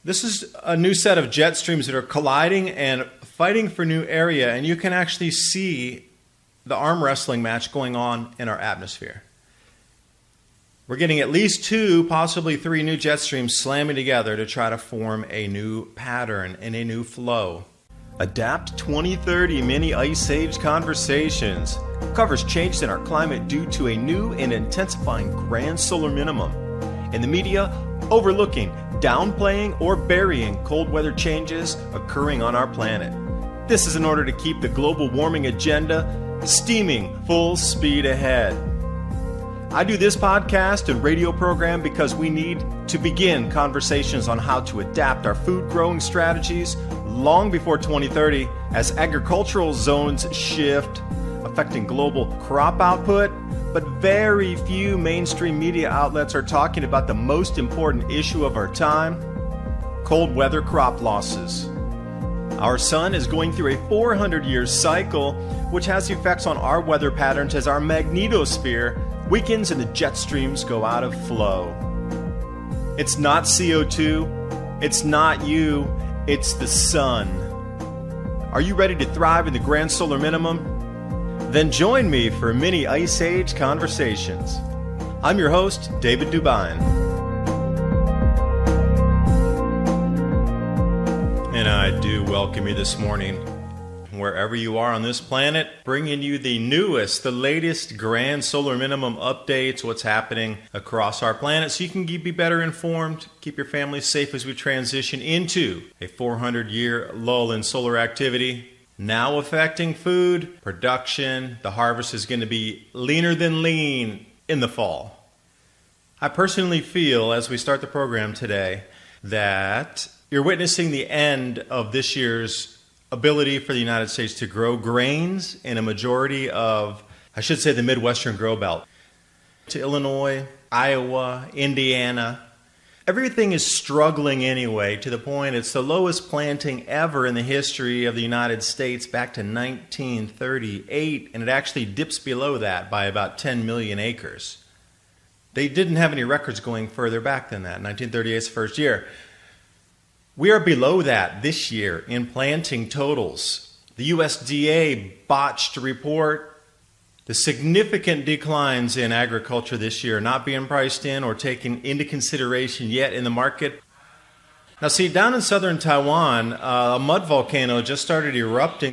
This is a new set of jet streams that are colliding and fighting for new area, and you can actually see the arm wrestling match going on in our atmosphere. We're getting at least 2, possibly 3 new jet streams slamming together to try to form a new pattern and a new flow. Adapt 2030 Mini Ice Age Conversations covers changes in our climate due to a new and intensifying grand solar minimum. In the media, overlooking, downplaying, or burying cold weather changes occurring on our planet. This is in order to keep the global warming agenda steaming full speed ahead. I do this podcast and radio program because we need to begin conversations on how to adapt our food growing strategies long before 2030 as agricultural zones shift, affecting global crop output, but very few mainstream media outlets are talking about the most important issue of our time, cold weather crop losses. Our sun is going through a 400-year cycle, which has effects on our weather patterns as our magnetosphere weakens and the jet streams go out of flow. It's not CO2, it's not you, it's the sun. Are you ready to thrive in the grand solar minimum? Then join me for Mini Ice Age Conversations. I'm your host, David Dubine. And I do welcome you this morning, wherever you are on this planet, bringing you the newest, the latest grand solar minimum updates, what's happening across our planet, so you can be better informed, keep your family safe as we transition into a 400-year lull in solar activity. Now affecting food production. The harvest is going to be leaner than lean in the fall. I personally feel, as we start the program today, that you're witnessing the end of this year's ability for the United States to grow grains in a majority of, I should say, the Midwestern grow belt. To Illinois, Iowa, Indiana, everything is struggling anyway, to the point it's the lowest planting ever in the history of the United States back to 1938, and it actually dips below that by about 10 million acres. They didn't have any records going further back than that. 1938 is the first year. We are below that this year in planting totals. The USDA botched a report. The significant declines in agriculture this year are not being priced in or taken into consideration yet in the market. Now see, down in southern Taiwan, a mud volcano just started erupting.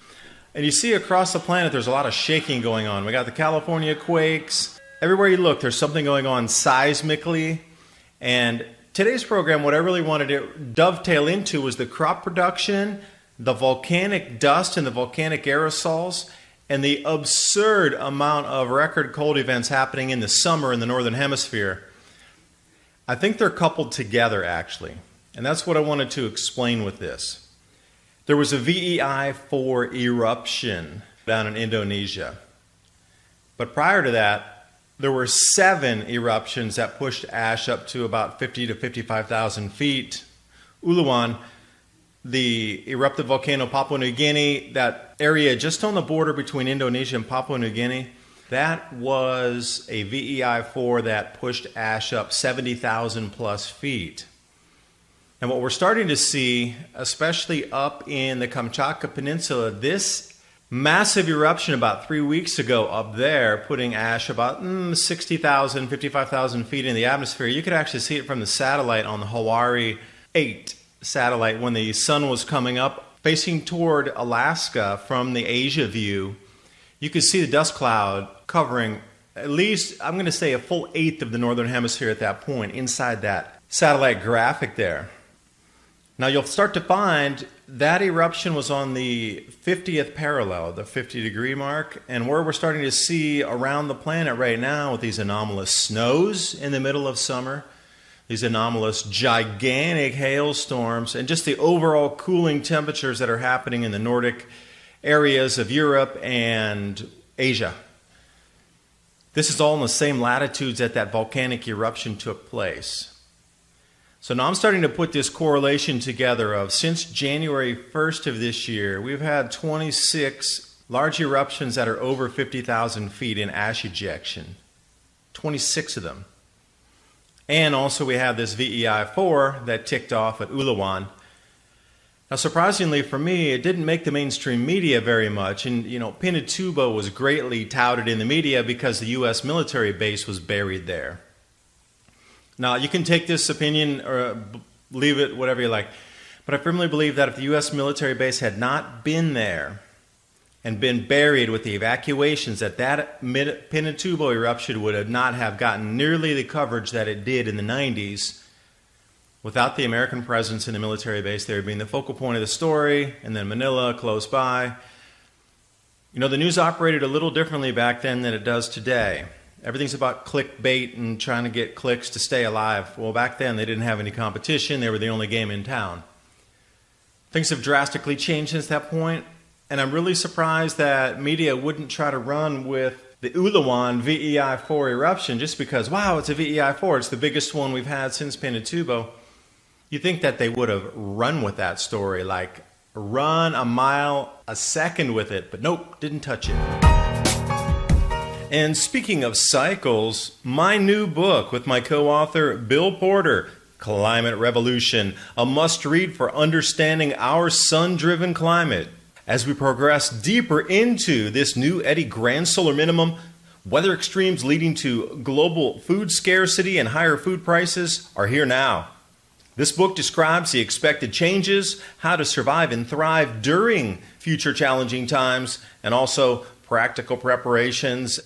And you see across the planet there's a lot of shaking going on. We got the California quakes. Everywhere you look, there's something going on seismically. And today's program, what I really wanted to dovetail into was the crop production, the volcanic dust and the volcanic aerosols, and the absurd amount of record cold events happening in the summer in the Northern Hemisphere. I think they're coupled together, actually. And that's what I wanted to explain with this. There was a VEI-4 eruption down in Indonesia. But prior to that, there were 7 eruptions that pushed ash up to about 50 to 55,000 feet. Uluwatu, the eruptive volcano Papua New Guinea, that area just on the border between Indonesia and Papua New Guinea, that was a VEI-4 that pushed ash up 70,000 plus feet. And what we're starting to see, especially up in the Kamchatka Peninsula, this massive eruption about 3 weeks ago up there, putting ash about 60,000, 55,000 feet in the atmosphere. You could actually see it from the satellite on the Hawaii 8 satellite when the sun was coming up, facing toward Alaska from the Asia view. You could see the dust cloud covering at least, I'm going to say, a full 1/8 of the northern hemisphere at that point inside that satellite graphic there. Now you'll start to find that eruption was on the 50th parallel, the 50-degree mark, and where we're starting to see around the planet right now with these anomalous snows in the middle of summer, these anomalous gigantic hailstorms, and just the overall cooling temperatures that are happening in the Nordic areas of Europe and Asia. This is all in the same latitudes that volcanic eruption took place. So now I'm starting to put this correlation together of since January 1st of this year, we've had 26 large eruptions that are over 50,000 feet in ash ejection. 26 of them. And also we have this VEI-4 that ticked off at Ulawan. Now, surprisingly for me, it didn't make the mainstream media very much. And, Pinatubo was greatly touted in the media because the U.S. military base was buried there. Now, you can take this opinion or leave it, whatever you like. But I firmly believe that if the U.S. military base had not been there and been buried with the evacuations, that Pinatubo eruption would have not have gotten nearly the coverage that it did in the 90s. Without the American presence in the military base there being the focal point of the story, and then Manila close by. The news operated a little differently back then than it does today. Everything's about clickbait and trying to get clicks to stay alive. Well, back then they didn't have any competition. They were the only game in town. Things have drastically changed since that point, and I'm really surprised that media wouldn't try to run with the Ulawan VEI-4 eruption just because, wow, it's a VEI-4. It's the biggest one we've had since Pinatubo. You think that they would have run with that story, like run a mile a second with it, but nope, didn't touch it. And speaking of cycles, my new book with my co-author Bill Porter, Climate Revolution, a must-read for understanding our sun-driven climate. As we progress deeper into this new Eddy grand solar minimum, weather extremes leading to global food scarcity and higher food prices are here now. This book describes the expected changes, how to survive and thrive during future challenging times, and also practical preparations.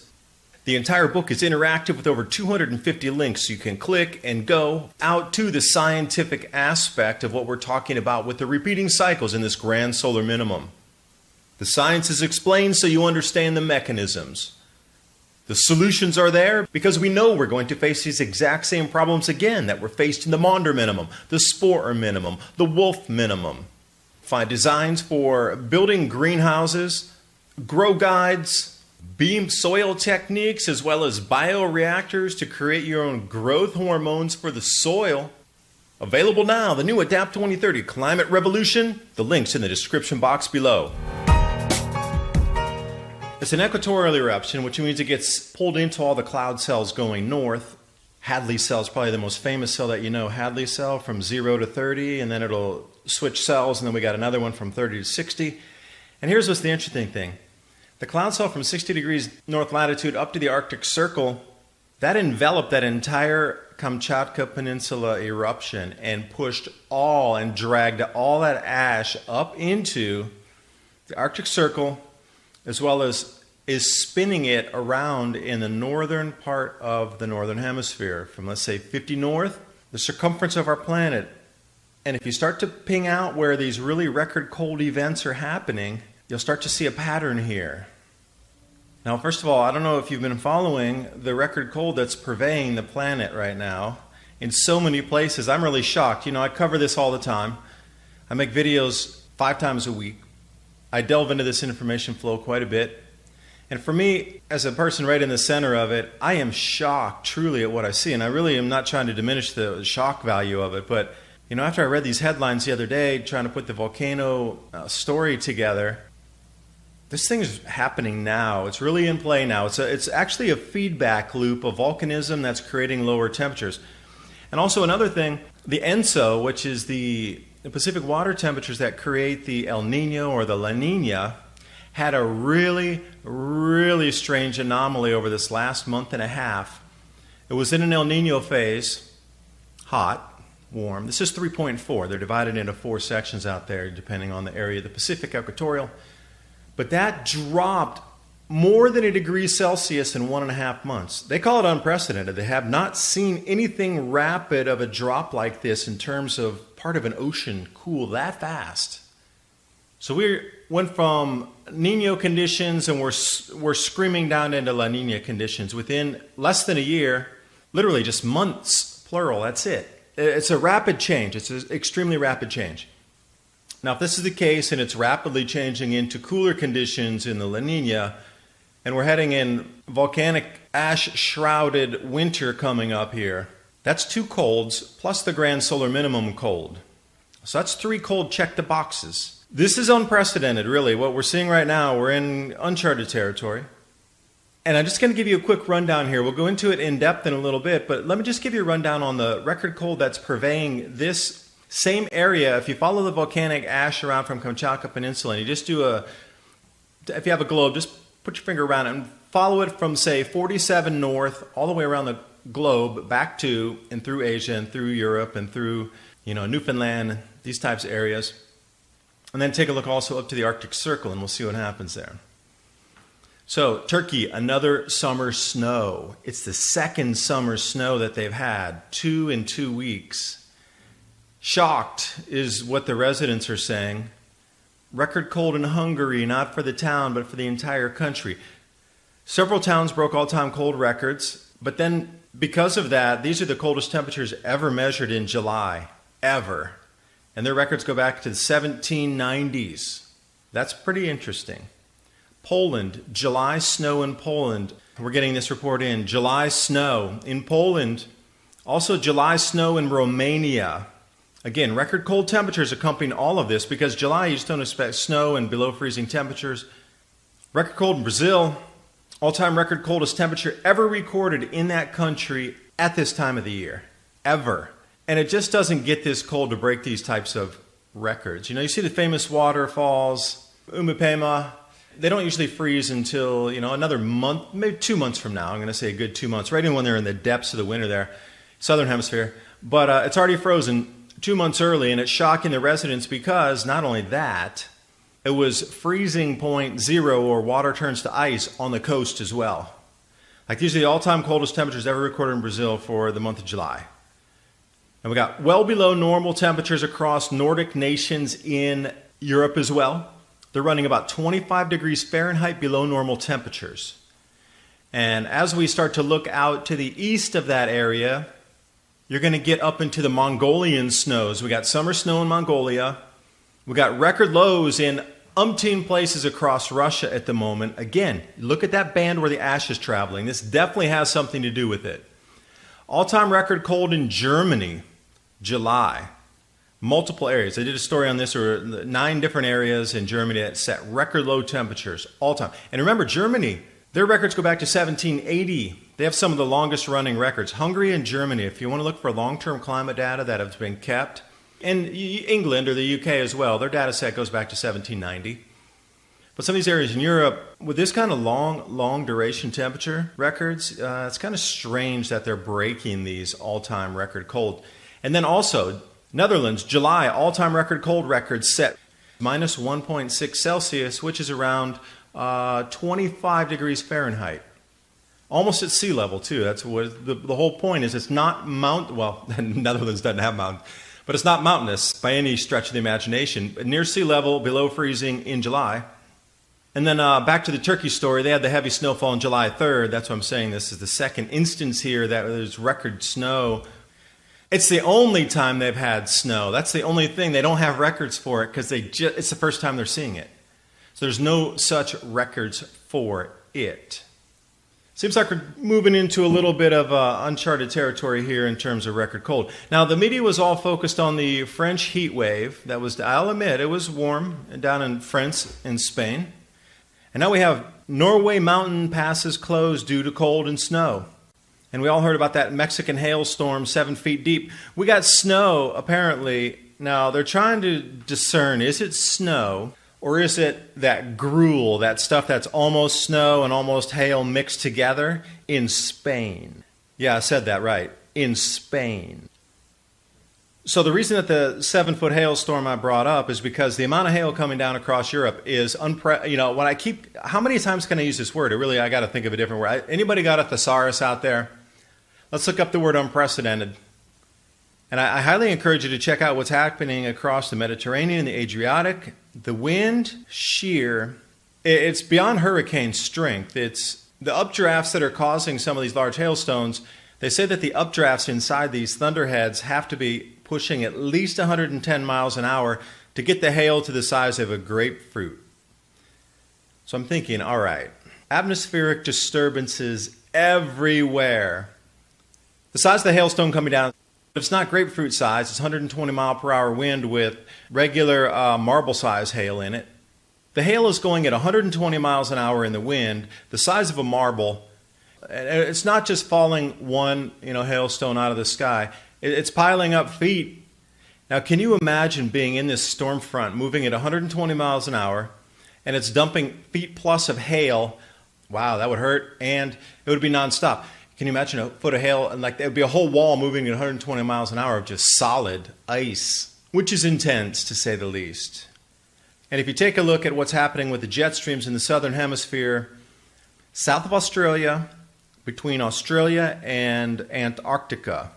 The entire book is interactive with over 250 links. You can click and go out to the scientific aspect of what we're talking about with the repeating cycles in this grand solar minimum. The science is explained so you understand the mechanisms. The solutions are there because we know we're going to face these exact same problems again that were faced in the Maunder minimum, the Sporer minimum, the Wolf minimum. Find designs for building greenhouses, grow guides, beam soil techniques, as well as bioreactors to create your own growth hormones for the soil. Available now, the new Adapt 2030 Climate Revolution. The link's in the description box below. It's an equatorial eruption, which means it gets pulled into all the cloud cells going north. Hadley cell is probably the most famous cell that you know. Hadley cell from 0 to 30, and then it'll switch cells, and then we got another one from 30 to 60. And here's what's the interesting thing. The cloud cell from 60 degrees north latitude up to the Arctic Circle, that enveloped that entire Kamchatka Peninsula eruption and pushed and dragged all that ash up into the Arctic Circle, as well as is spinning it around in the northern part of the northern hemisphere, from let's say 50 north, the circumference of our planet. And if you start to ping out where these really record cold events are happening, you'll start to see a pattern here. Now, first of all, I don't know if you've been following the record cold that's purveying the planet right now in so many places. I'm really shocked. I cover this all the time. I make videos 5 times a week. I delve into this information flow quite a bit. And for me, as a person right in the center of it, I am shocked truly at what I see. And I really am not trying to diminish the shock value of it. But, after I read these headlines the other day, trying to put the volcano story together, this thing is happening now. It's really in play now. It's actually a feedback loop of volcanism that's creating lower temperatures. And also another thing, the ENSO, which is the Pacific water temperatures that create the El Nino or the La Nina, had a really, really strange anomaly over this last month and a half. It was in an El Nino phase, hot, warm. This is 3.4. They're divided into 4 sections out there, depending on the area of the Pacific equatorial. But that dropped more than a degree Celsius in 1.5 months. They call it unprecedented. They have not seen anything rapid of a drop like this in terms of part of an ocean cool that fast. So we went from Nino conditions and we're screaming down into La Nina conditions within less than a year, literally just months, plural, that's it. It's a rapid change. It's an extremely rapid change. Now, if this is the case and it's rapidly changing into cooler conditions in the La Nina, and we're heading in volcanic ash-shrouded winter coming up here, that's 2 colds plus the grand solar minimum cold. So that's 3 cold, check the boxes. This is unprecedented, really. What we're seeing right now, we're in uncharted territory. And I'm just going to give you a quick rundown here. We'll go into it in depth in a little bit, but let me just give you a rundown on the record cold that's purveying this same area. If you follow the volcanic ash around from Kamchatka Peninsula, and you just if you have a globe, just put your finger around it and follow it from, say, 47 north all the way around the globe back to and through Asia and through Europe and through, Newfoundland, these types of areas. And then take a look also up to the Arctic Circle, and we'll see what happens there. So, Turkey, another summer snow. It's the second summer snow that they've had, 2 in 2 weeks. Shocked is what the residents are saying. Record cold in Hungary, not for the town, but for the entire country. Several towns broke all-time cold records, but then because of that, these are the coldest temperatures ever measured in July, ever. And their records go back to the 1790s. That's pretty interesting. Poland, July snow in Poland. We're getting this report in. July snow in Poland. Also July snow in Romania. Again, record cold temperatures accompanying all of this because July you just don't expect snow and below freezing temperatures. Record cold in Brazil. All-time record coldest temperature ever recorded in that country at this time of the year. Ever. And it just doesn't get this cold to break these types of records. You see the famous waterfalls, Umipema. They don't usually freeze until, another month, maybe 2 months from now. I'm going to say a good 2 months, right in when they're in the depths of the winter there, southern hemisphere. But it's already frozen 2 months early, and it's shocking the residents because not only that, it was freezing point zero or water turns to ice on the coast as well. Like these are the all-time coldest temperatures ever recorded in Brazil for the month of July. And we got well below normal temperatures across Nordic nations in Europe as well. They're running about 25 degrees Fahrenheit below normal temperatures. And as we start to look out to the east of that area, you're going to get up into the Mongolian snows. We got summer snow in Mongolia. We got record lows in umpteen places across Russia at the moment. Again, look at that band where the ash is traveling. This definitely has something to do with it. All-time record cold in Germany, July. Multiple areas. I did a story on this. There were 9 different areas in Germany that set record low temperatures all time. And remember, Germany, their records go back to 1780. They have some of the longest running records. Hungary and Germany, if you want to look for long-term climate data that has been kept, and England or the UK as well, their data set goes back to 1790. But some of these areas in Europe, with this kind of long duration temperature records, it's kind of strange that they're breaking these all-time record cold. And then also, Netherlands, July, all-time record cold records set minus 1.6 Celsius, which is around 25 degrees Fahrenheit. Almost at sea level, too. That's what the whole point is. It's not Netherlands doesn't have mountains, but it's not mountainous by any stretch of the imagination. Near sea level, below freezing in July. And then back to the Turkey story, they had the heavy snowfall on July 3rd. That's what I'm saying. This is the second instance here that there's record snow. It's the only time they've had snow. That's the only thing. They don't have records for it because it's the first time they're seeing it. So there's no such records for it. Seems like we're moving into a little bit of uncharted territory here in terms of record cold. Now, the media was all focused on the French heat wave. That was, I'll admit, it was warm down in France and Spain. And now we have Norway mountain passes closed due to cold and snow. And we all heard about that Mexican hailstorm 7 feet deep. We got snow, apparently. Now, they're trying to discern, is it snow or is it that gruel, that stuff that's almost snow and almost hail mixed together in Spain? Yeah, I said that right. In Spain. So the reason that the 7-foot hailstorm I brought up is because the amount of hail coming down across Europe is how many times can I use this word? I got to think of a different word. Anybody got a thesaurus out there? Let's look up the word unprecedented. And I highly encourage you to check out what's happening across the Mediterranean and the Adriatic. The wind shear, it's beyond hurricane strength. It's the updrafts that are causing some of these large hailstones. They say that the updrafts inside these thunderheads have to be pushing at least 110 miles an hour to get the hail to the size of a grapefruit. So I'm thinking, all right, atmospheric disturbances everywhere. The size of the hailstone coming down, if it's not grapefruit size, it's 120 mile per hour wind with regular marble size hail in it. The hail is going at 120 miles an hour in the wind, the size of a marble. And it's not just falling one, hailstone out of the sky. It's piling up feet. Now, can you imagine being in this storm front, moving at 120 miles an hour, and it's dumping feet plus of hail? Wow, that would hurt, and it would be nonstop. Can you imagine a foot of hail? And it would be a whole wall moving at 120 miles an hour of just solid ice, which is intense, to say the least. And if you take a look at what's happening with the jet streams in the southern hemisphere, south of Australia, between Australia and Antarctica,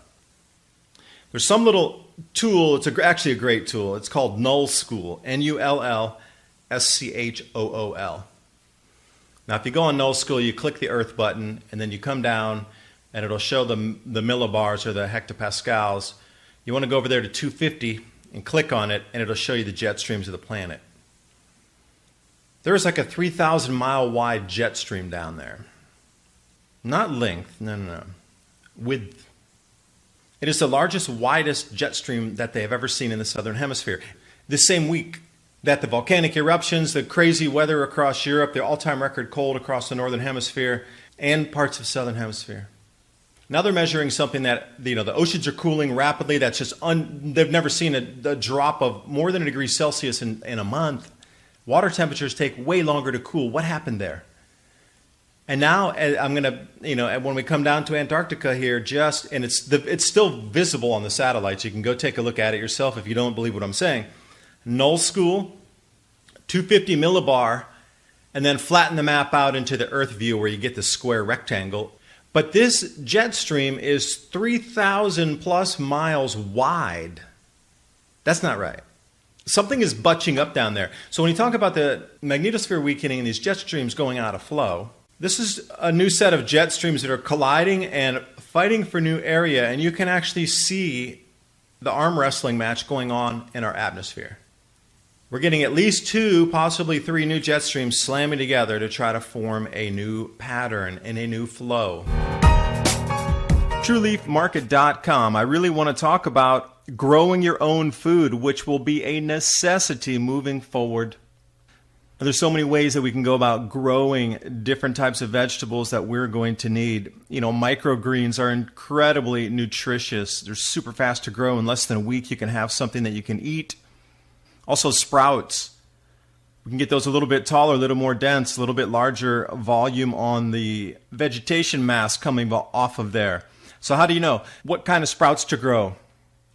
there's some little tool. It's actually a great tool. It's called Nullschool, Nullschool. Now, if you go on Nullschool, you click the Earth button, and then you come down, and it'll show the millibars or the hectopascals. You want to go over there to 250 and click on it, and it'll show you the jet streams of the planet. There is like a 3,000 mile wide jet stream down there. Not length, no. Width. It is the largest, widest jet stream that they have ever seen in the southern hemisphere. This same week that the volcanic eruptions, the crazy weather across Europe, the all-time record cold across the northern hemisphere, and parts of the southern hemisphere. Now they're measuring something that, the oceans are cooling rapidly. That's just, they've never seen a drop of more than a degree Celsius in a month. Water temperatures take way longer to cool. What happened there? And now I'm going to, when we come down to Antarctica here, and it's still visible on the satellites. You can go take a look at it yourself if you don't believe what I'm saying. Nullschool, 250 millibar, and then flatten the map out into the Earth view where you get the square rectangle. But this jet stream is 3,000 plus miles wide. That's not right. Something is butching up down there. So when you talk about the magnetosphere weakening and these jet streams going out of flow, this is a new set of jet streams that are colliding and fighting for new area, and you can actually see the arm wrestling match going on in our atmosphere. We're getting at least 2, possibly 3 new jet streams slamming together to try to form a new pattern and a new flow. TrueLeafMarket.com. I really want to talk about growing your own food, which will be a necessity moving forward. There's so many ways that we can go about growing different types of vegetables that we're going to need. Microgreens are incredibly nutritious. They're super fast to grow. In less than a week, you can have something that you can eat. Also, sprouts. We can get those a little bit taller, a little more dense, a little bit larger volume on the vegetation mass coming off of there. So how do you know what kind of sprouts to grow?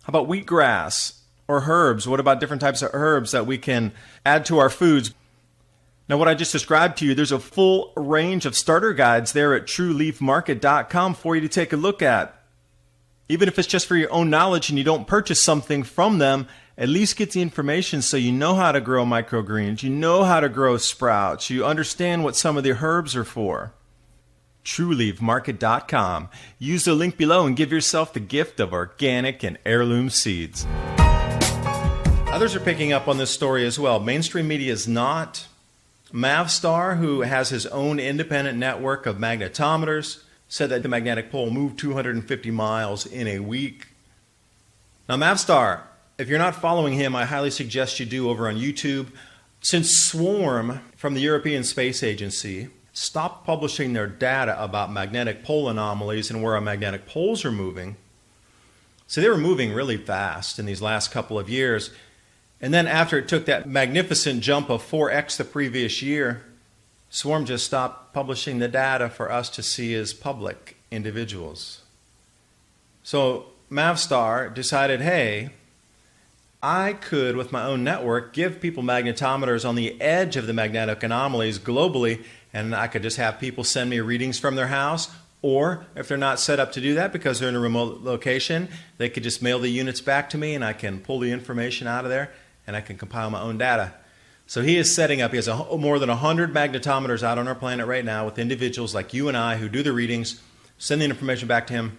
How about wheatgrass or herbs? What about different types of herbs that we can add to our foods? Now, what I just described to you, there's a full range of starter guides there at TrueLeafMarket.com for you to take a look at. Even if it's just for your own knowledge and you don't purchase something from them, at least get the information so you know how to grow microgreens, you know how to grow sprouts, you understand what some of the herbs are for. TrueLeafMarket.com. Use the link below and give yourself the gift of organic and heirloom seeds. Others are picking up on this story as well. Mainstream media is not. Mavstar, who has his own independent network of magnetometers, said that the magnetic pole moved 250 miles in a week. Now, Mavstar, if you're not following him, I highly suggest you do over on YouTube. Since Swarm from the European Space Agency stopped publishing their data about magnetic pole anomalies and where our magnetic poles are moving, so they were moving really fast in these last couple of years. And then after it took that magnificent jump of 4x the previous year, Swarm just stopped publishing the data for us to see as public individuals. So Mavstar decided, hey, I could, with my own network, give people magnetometers on the edge of the magnetic anomalies globally, and I could just have people send me readings from their house, or if they're not set up to do that because they're in a remote location, they could just mail the units back to me and I can pull the information out of there and I can compile my own data. So he is setting up, he has more than 100 magnetometers out on our planet right now with individuals like you and I who do the readings, send the information back to him,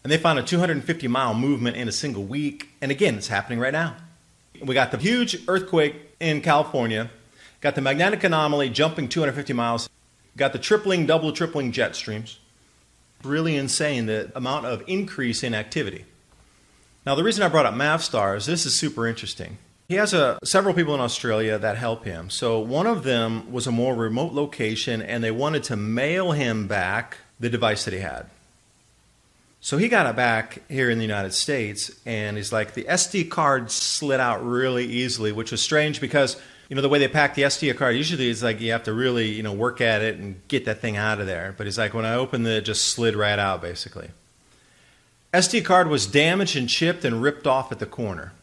and they found a 250-mile movement in a single week. And again, it's happening right now. We got the huge earthquake in California, got the magnetic anomaly jumping 250 miles, got the double tripling jet streams. Really insane, the amount of increase in activity. Now, the reason I brought up Mavstar is this is super interesting. He has several people in Australia that help him. So one of them was a more remote location, and they wanted to mail him back the device that he had. So he got it back here in the United States, and he's like, the SD card slid out really easily, which was strange because, the way they pack the SD card, usually it's like you have to really, work at it and get that thing out of there. But he's like, when I opened it, it just slid right out, basically. SD card was damaged and chipped and ripped off at the corner.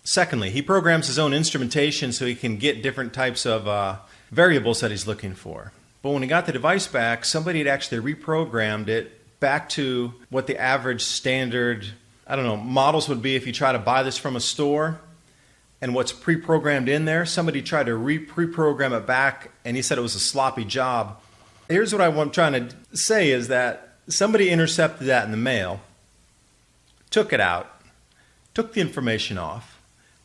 Secondly, he programs his own instrumentation so he can get different types of variables that he's looking for. But when he got the device back, somebody had actually reprogrammed it back to what the average standard, models would be if you try to buy this from a store. And what's pre-programmed in there, somebody tried to pre-program it back, and he said it was a sloppy job. Here's what I'm trying to say is that somebody intercepted that in the mail, took it out, took the information off,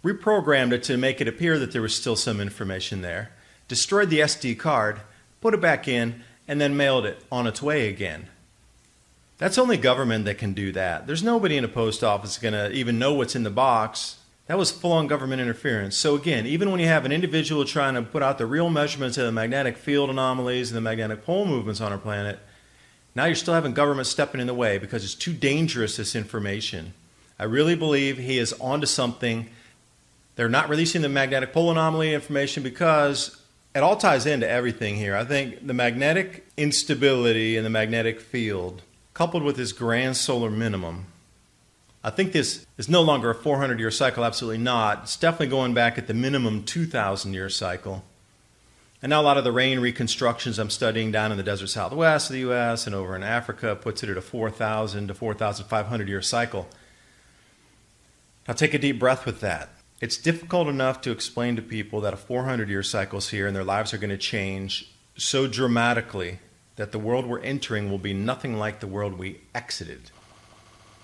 reprogrammed it to make it appear that there was still some information there, destroyed the SD card, put it back in, and then mailed it on its way again. That's only government that can do that. There's nobody in a post office going to even know what's in the box. That was full-on government interference. So again, even when you have an individual trying to put out the real measurements of the magnetic field anomalies and the magnetic pole movements on our planet, now you're still having government stepping in the way because it's too dangerous, this information. I really believe he is onto something. They're not releasing the magnetic pole anomaly information because it all ties into everything here. I think the magnetic instability in the magnetic field, coupled with this grand solar minimum, I think this is no longer a 400-year cycle, absolutely not. It's definitely going back at the minimum 2,000-year cycle. And now a lot of the rain reconstructions I'm studying down in the desert southwest of the U.S. and over in Africa puts it at a 4,000 to 4,500-year cycle. Now take a deep breath with that. It's difficult enough to explain to people that a 400-year cycle is here and their lives are going to change so dramatically that the world we're entering will be nothing like the world we exited.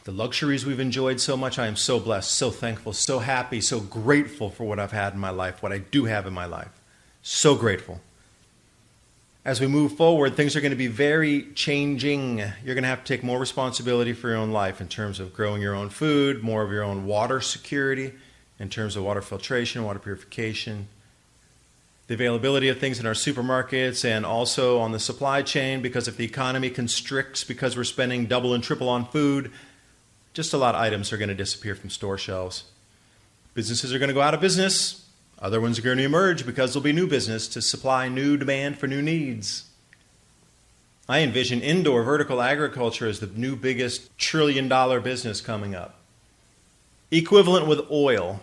The luxuries we've enjoyed so much, I am so blessed, so thankful, so happy, so grateful for what I've had in my life, what I do have in my life. So grateful. As we move forward, things are going to be very changing. You're going to have to take more responsibility for your own life in terms of growing your own food, more of your own water security, in terms of water filtration, water purification, the availability of things in our supermarkets, and also on the supply chain, because if the economy constricts because we're spending double and triple on food, just a lot of items are going to disappear from store shelves. Businesses are going to go out of business. Other ones are going to emerge because there'll be new business to supply new demand for new needs. I envision indoor vertical agriculture as the new biggest trillion-dollar business coming up. Equivalent with oil.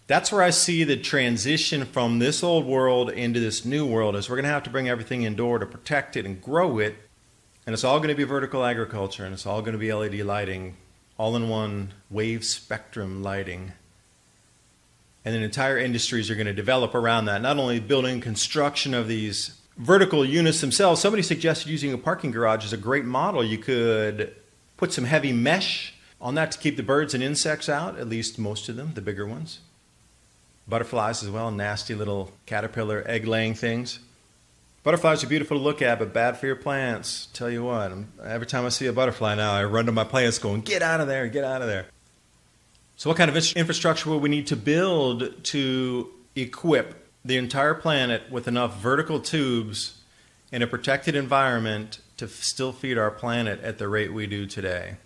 That's where I see the transition from this old world into this new world, is we're going to have to bring everything indoor to protect it and grow it. And it's all going to be vertical agriculture, and it's all going to be LED lighting, all-in-one wave spectrum lighting. And then entire industries are going to develop around that, not only building construction of these vertical units themselves. Somebody suggested using a parking garage as a great model. You could put some heavy mesh on that to keep the birds and insects out, at least most of them, the bigger ones. Butterflies as well, nasty little caterpillar egg-laying things. Butterflies are beautiful to look at, but bad for your plants. Tell you what, every time I see a butterfly now, I run to my plants going, get out of there, get out of there. So what kind of infrastructure will we need to build to equip the entire planet with enough vertical tubes in a protected environment to still feed our planet at the rate we do today?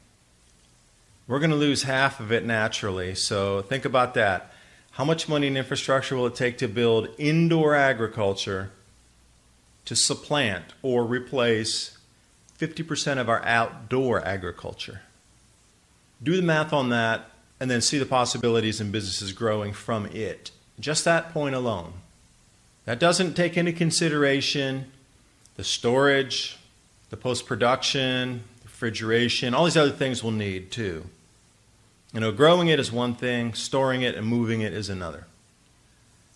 We're going to lose half of it naturally, so think about that. How much money and infrastructure will it take to build indoor agriculture to supplant or replace 50% of our outdoor agriculture? Do the math on that and then see the possibilities in businesses growing from it. Just that point alone. That doesn't take into consideration the storage, the post-production, refrigeration, all these other things we'll need too. Growing it is one thing, storing it and moving it is another.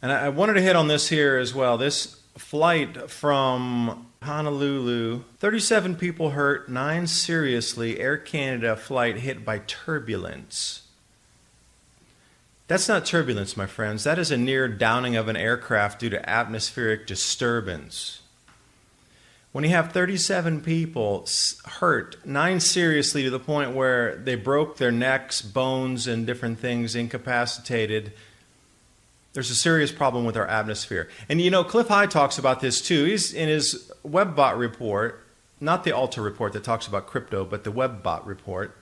And I wanted to hit on this here as well. This flight from Honolulu, 37 people hurt, 9 seriously. Air Canada flight hit by turbulence. That's not turbulence, my friends. That is a near downing of an aircraft due to atmospheric disturbance. When you have 37 people hurt, 9 seriously to the point where they broke their necks, bones, and different things, incapacitated, there's a serious problem with our atmosphere. And you know, Cliff High talks about this too. He's in his WebBot report, not the Alta report that talks about crypto, but the WebBot report.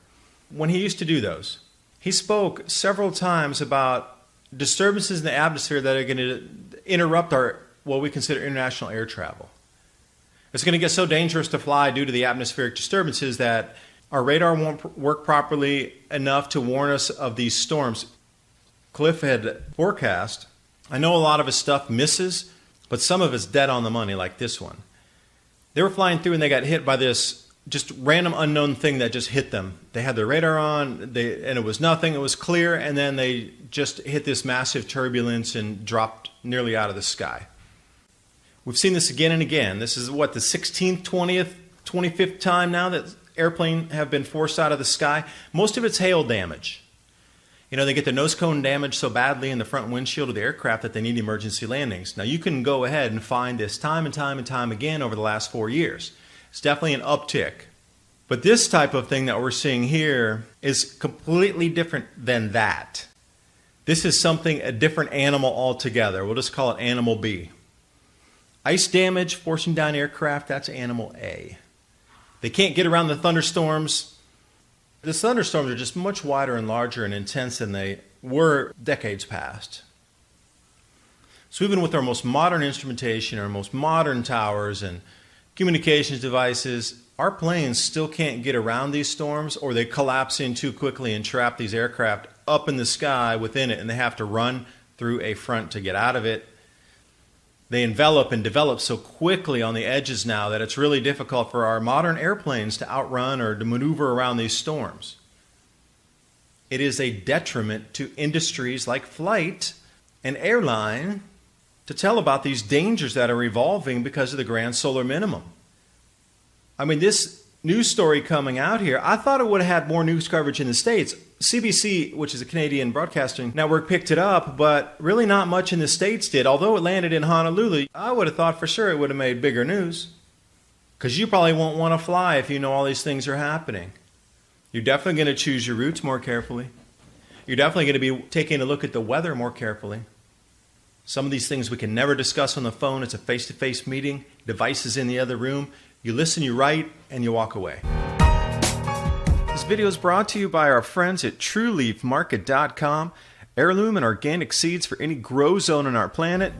When he used to do those, he spoke several times about disturbances in the atmosphere that are going to interrupt our what we consider international air travel. It's going to get so dangerous to fly due to the atmospheric disturbances that our radar won't work properly enough to warn us of these storms. Cliff had forecast. I know a lot of his stuff misses, but some of it's dead on the money, like this one. They were flying through and they got hit by this just random unknown thing that just hit them. They had their radar on, and it was nothing. It was clear, and then they just hit this massive turbulence and dropped nearly out of the sky. We've seen this again and again. This is what, the 16th, 20th, 25th time now that airplanes have been forced out of the sky. Most of it's hail damage. You know, they get the nose cone damaged so badly in the front windshield of the aircraft that they need emergency landings. Now, you can go ahead and find this time and time and time again over the last 4 years. It's definitely an uptick. But this type of thing that we're seeing here is completely different than that. This is a different animal altogether. We'll just call it Animal B. Ice damage, forcing down aircraft, that's Animal A. They can't get around the thunderstorms. The thunderstorms are just much wider and larger and intense than they were decades past. So even with our most modern instrumentation, our most modern towers and communications devices, our planes still can't get around these storms, or they collapse in too quickly and trap these aircraft up in the sky within it, and they have to run through a front to get out of it. They envelop and develop so quickly on the edges now that it's really difficult for our modern airplanes to outrun or to maneuver around these storms. It is a detriment to industries like flight and airline to tell about these dangers that are evolving because of the grand solar minimum. I mean, this news story coming out here, I thought it would have had more news coverage in the States. CBC, which is a Canadian broadcasting network, picked it up, but really not much in the States did. Although it landed in Honolulu, I would have thought for sure it would have made bigger news. Because you probably won't want to fly if you know all these things are happening. You're definitely going to choose your routes more carefully. You're definitely going to be taking a look at the weather more carefully. Some of these things we can never discuss on the phone. It's a face-to-face meeting. Devices in the other room. You listen, you write, and you walk away. This video is brought to you by our friends at TrueLeafMarket.com. Heirloom and organic seeds for any grow zone on our planet.